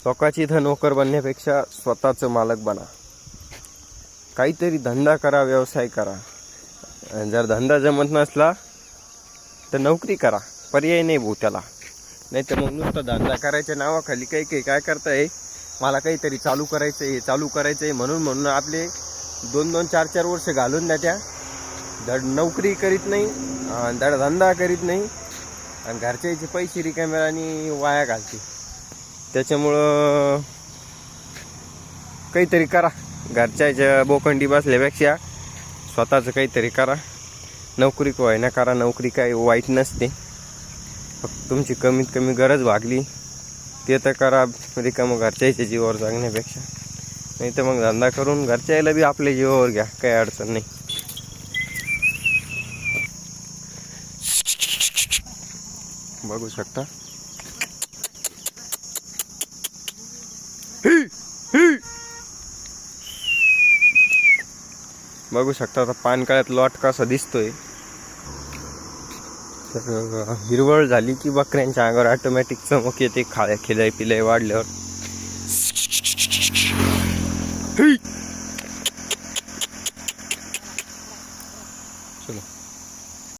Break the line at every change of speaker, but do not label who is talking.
लोकांची इथं नोकर बनण्यापेक्षा स्वतःचं मालक बना. काहीतरी धंदा करा, व्यवसाय करा. जर धंदा जमत नसला तर नोकरी करा, पर्याय नाही भाऊ त्याला. नाही तर मग नुसतं धंदा करायच्या नावाखाली काही काय करताय, मला काहीतरी चालू करायचं आहे म्हणून आपले 2-2, 4-4 वर्ष घालून द्या. त्या धड नोकरी करीत नाही, धड धंदा करीत नाही आणि घरच्याचे पैसे रिकाम्या आणि वाया घालते. त्याच्यामुळं काहीतरी करा. घरच्याच्या बोखंडी बसल्यापेक्षा स्वतःचं काहीतरी करा. नोकरी काय ना करा, नोकरी काय वाईट नसते. फक्त तुमची कमीत कमी गरज भागली ते तर करा, रिकामं घरच्याच्या जीवावर जगण्यापेक्षा. नाही तर मग धंदा करून घरच्याला बी आपल्या जीवावर घ्या, काही अडचण नाही. बघू शकता आता पानकळ्यात लॉट कसा दिसतोय. तर हिरवळ झाली की बकऱ्यांच्या अंगावर ऑटोमॅटिक चमक येते. खिलाय पिलाय वाढल्यावर.